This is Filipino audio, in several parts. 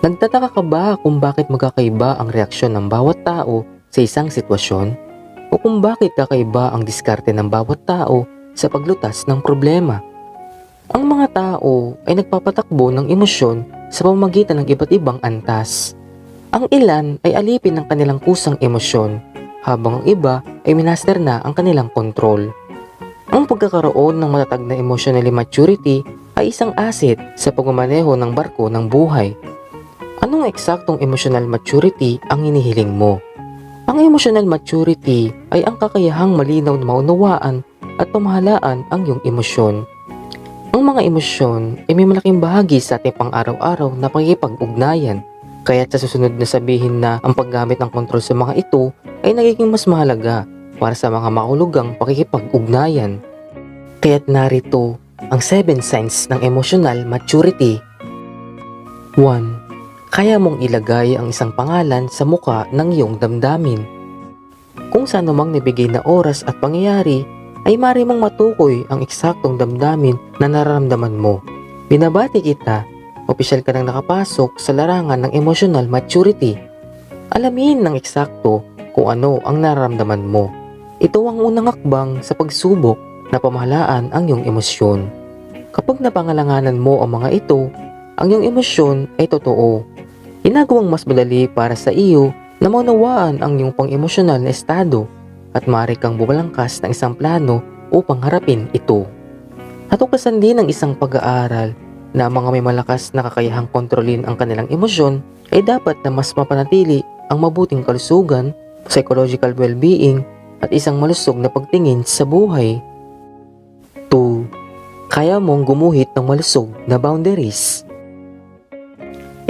Nagtataka ka ba kung bakit magkakaiba ang reaksyon ng bawat tao sa isang sitwasyon? O kung bakit kakaiba ang diskarte ng bawat tao sa paglutas ng problema? Ang mga tao ay nagpapatakbo ng emosyon sa pamamagitan ng iba't ibang antas. Ang ilan ay alipin ng kanilang kusang emosyon, habang ang iba ay minaster na ang kanilang kontrol. Ang pagkakaroon ng matatag na emotionally maturity ay isang asset sa pagmamaneho ng barko ng buhay. Anong eksaktong emotional maturity ang hinihiling mo? Ang emotional maturity ay ang kakayahang malinaw na maunawaan at pamahalaan ang iyong emosyon. Ang mga emosyon ay may malaking bahagi sa ating pang-araw-araw na pakikipag-ugnayan. Kaya't sa susunod na sabihin na ang paggamit ng kontrol sa mga ito ay nagiging mas mahalaga para sa mga makahulugang pakikipag-ugnayan. Kaya't narito ang 7 signs ng emotional maturity. 1. Kaya mong ilagay ang isang pangalan sa muka ng iyong damdamin. Kung saan mang nabigay na oras at pangyayari, ay maaari mong matukoy ang eksaktong damdamin na nararamdaman mo. Binabati kita, opisyal ka nang nakapasok sa larangan ng emotional maturity. Alamin ng eksakto kung ano ang nararamdaman mo. Ito ang unang hakbang sa pagsubok na pamahalaan ang iyong emosyon. Kapag napangalanganan mo ang mga ito, ang iyong emosyon ay totoo. Ginagawang mas madali para sa iyo na maunawaan ang iyong pang-emosyonal na estado at maaari kang bumalangkas ng isang plano upang harapin ito. Natuklasan din ng isang pag-aaral na ang mga may malakas na kakayahang kontrolin ang kanilang emosyon ay dapat na mas mapanatili ang mabuting kalusugan, psychological well-being at isang malusog na pagtingin sa buhay. 2. Kaya mong gumuhit ng malusog na boundaries.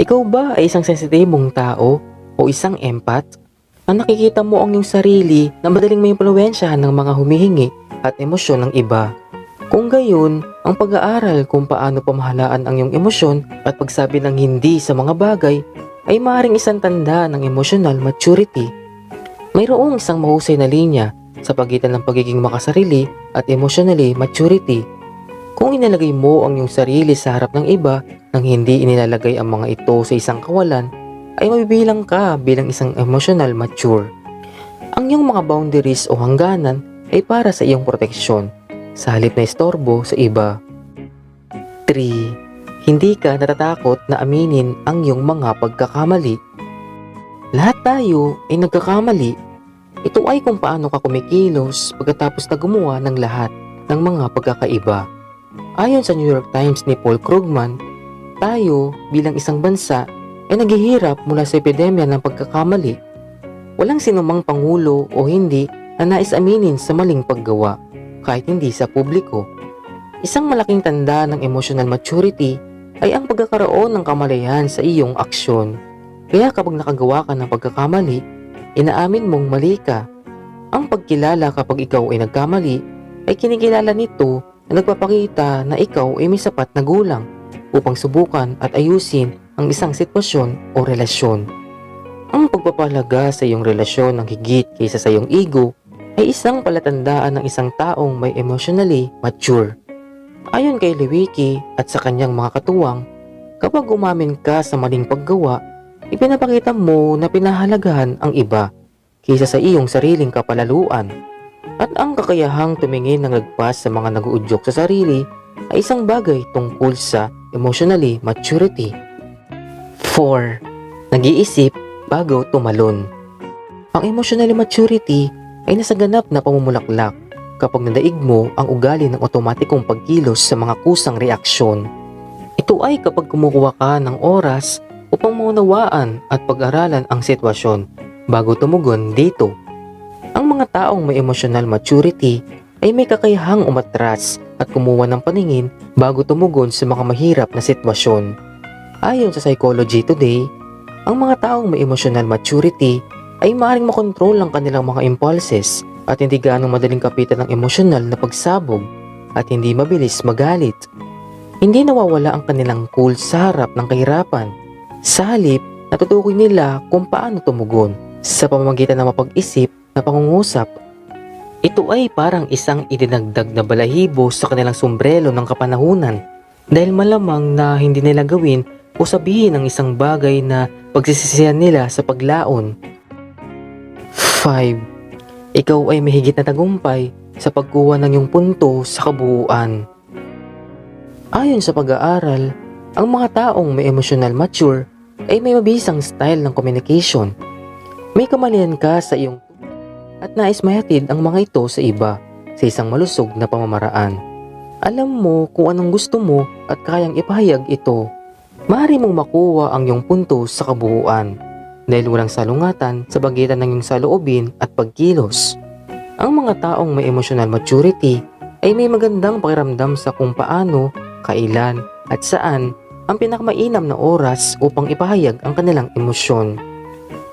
Ikaw ba ay isang sensitibong tao o isang empath? Ang nakikita mo ang iyong sarili na madaling may impluwensyahan ng mga humihingi at emosyon ng iba. Kung gayon, ang pag-aaral kung paano pamahalaan ang iyong emosyon at pagsabi ng hindi sa mga bagay ay maaaring isang tanda ng emotional maturity. Mayroong isang mahusay na linya sa pagitan ng pagiging makasarili at emotionally maturity. Kung inilagay mo ang iyong sarili sa harap ng iba nang hindi inilalagay ang mga ito sa isang kawalan, ay mabibilang ka bilang isang emotional mature. Ang iyong mga boundaries o hangganan ay para sa iyong proteksyon, sa halip na istorbo sa iba. 3. Hindi ka natatakot na aminin ang iyong mga pagkakamali. Lahat tayo ay nagkakamali. Ito ay kung paano ka kumikilos pagkatapos na gumawa ng lahat ng mga pagkakaiba. Ayon sa New York Times ni Paul Krugman, tayo bilang isang bansa ay naghihirap mula sa epidemya ng pagkakamali. Walang sinumang pangulo o hindi na nais aminin sa maling paggawa, kahit hindi sa publiko. Isang malaking tanda ng emotional maturity ay ang pagkakaroon ng kamalayan sa iyong aksyon. Kaya kapag nakagawa ka ng pagkakamali, inaamin mong mali ka. Ang pagkilala kapag ikaw ay nagkamali ay kinikilala nito na nagpapakita na ikaw ay may sapat na gulang upang subukan at ayusin ang isang sitwasyon o relasyon. Ang pagpapahalaga sa iyong relasyon ng higit kaysa sa iyong ego ay isang palatandaan ng isang taong may emotionally mature. Ayon kay Lewicki at sa kanyang mga katuwang, kapag umamin ka sa maling paggawa, ipinapakita mo na pinahalagahan ang iba kaysa sa iyong sariling kapalaluan. At ang kakayahang tumingin ng lagpas sa mga nag-uudyok sa sarili ay isang bagay tungkol sa emotionally maturity. 4. Nag-iisip bago tumalon. Ang emotionally maturity ay nasa ganap na pamumulaklak kapag nadaig mo ang ugali ng otomatikong pagkilos sa mga kusang reaksyon. Ito ay kapag kumukuha ka ng oras upang maunawaan at pag-aralan ang sitwasyon bago tumugon dito. Ang mga taong may emotional maturity ay may kakayahang umatras at kumuha ng paningin bago tumugon sa mga mahirap na sitwasyon. Ayon sa Psychology Today, ang mga taong may emotional maturity ay maaaring makontrol ang kanilang mga impulses at hindi gaanong madaling kapitan ng emosyonal na pagsabog at hindi mabilis magalit. Hindi nawawala ang kanilang cool sa harap ng kahirapan. Sa halip, natutukoy nila kung paano tumugon sa pamamagitan ng mapag-isip na pangungusap. Ito ay parang isang idinagdag na balahibo sa kanilang sombrero ng kapanahunan dahil malamang na hindi nila gawin o sabihin ang isang bagay na pagsisisihan nila sa paglaon. 5. Ikaw ay may higit na tagumpay sa pagkuha ng iyong punto sa kabuuan. Ayon sa pag-aaral, ang mga taong may emotional mature ay may mabisang style ng communication. May kamalian ka sa iyong at nais mahatid ang mga ito sa iba sa isang malusog na pamamaraan. Alam mo kung anong gusto mo at kayang ipahayag ito. Maaari mong makuha ang iyong punto sa kabuuan dahil walang salungatan sa pagitan ng iyong saloobin at pagkilos. Ang mga taong may emotional maturity ay may magandang pakiramdam sa kung paano, kailan at saan ang pinakamainam na oras upang ipahayag ang kanilang emosyon.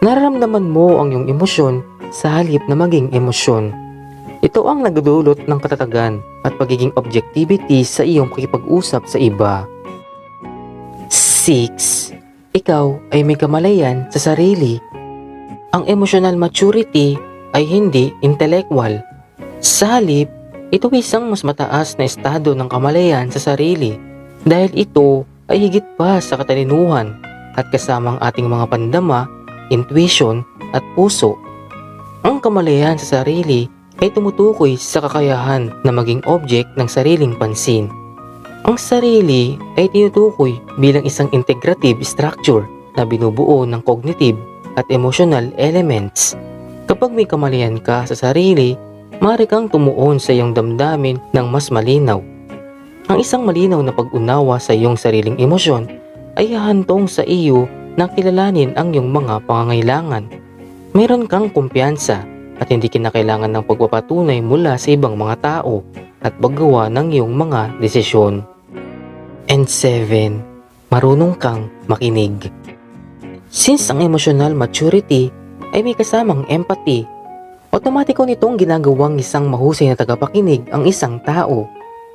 Nararamdaman mo ang iyong emosyon sa halip na maging emosyon. Ito ang nagdudulot ng katatagan at pagiging objectivity sa iyong pakikipag-usap sa iba. 6. Ikaw ay may kamalayan sa sarili. Ang emotional maturity ay hindi intellectual. Sa halip, ito ay isang mas mataas na estado ng kamalayan sa sarili dahil ito ay higit pa sa katalinuhan at kasamang ating mga pandama, intuition at puso. Ang kamalayan sa sarili ay tumutukoy sa kakayahan na maging object ng sariling pansin. Ang sarili ay tinutukoy bilang isang integrative structure na binubuo ng cognitive at emotional elements. Kapag may kamalayan ka sa sarili, maaari kang tumuon sa iyong damdamin ng mas malinaw. Ang isang malinaw na pag-unawa sa iyong sariling emosyon ay hahantong sa iyo na kilalanin ang iyong mga pangangailangan. Mayroon kang kumpiyansa at hindi kinakailangan ng pagpapatunay mula sa ibang mga tao at paggawa ng iyong mga desisyon. And 7. Marunong kang makinig. Since ang emotional maturity ay may kasamang empathy, otomatiko nitong ginagawang isang mahusay na tagapakinig ang isang tao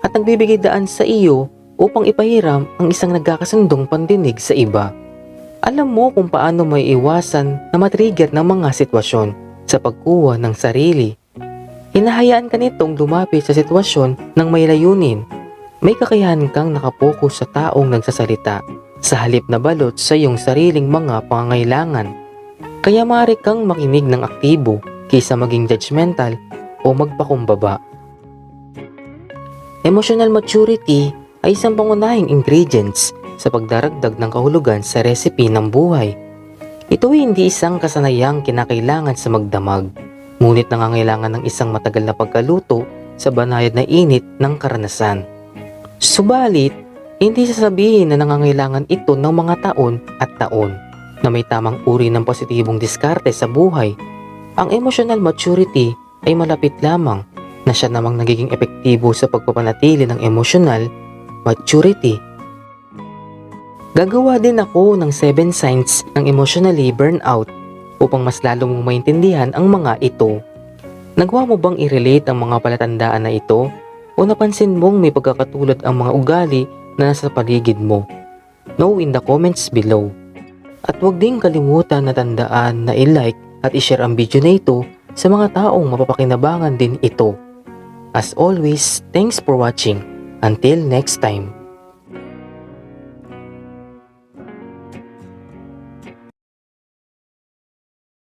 at nagbibigay daan sa iyo upang ipahiram ang isang nagkakasundong pandinig sa iba. Alam mo kung paano may iwasan na matrigger ng mga sitwasyon sa pagkuha ng sarili. Hinahayaan ka nitong lumapit sa sitwasyon ng may layunin. May kakayahan kang nakapokus sa taong nagsasalita sa halip na balot sa iyong sariling mga pangangailangan. Kaya maaari kang makinig ng aktibo kaysa maging judgmental o magpakumbaba. Emotional maturity ay isang pangunahing ingredients sa pagdaragdag ng kahulugan sa recipe ng buhay. Ito ay hindi isang kasanayang kinakailangan sa magdamag, ngunit nangangailangan ng isang matagal na pagkaluto sa banayad na init ng karanasan. Subalit, hindi sasabihin na nangangailangan ito ng mga taon at taon na may tamang uri ng positibong diskarte sa buhay. Ang emotional maturity ay malapit lamang na siya namang nagiging epektibo sa pagpapanatili ng emotional maturity. Gagawa din ako ng 7 signs ng emotionally burnout upang mas lalo mong maintindihan ang mga ito. Nagawa mo bang i-relate ang mga palatandaan na ito o napansin mong may pagkakatulad ang mga ugali na nasa paligid mo? Know in the comments below. At huwag ding kalimutan na tandaan na i-like at i-share ang video na ito sa mga taong mapapakinabangan din ito. As always, thanks for watching. Until next time.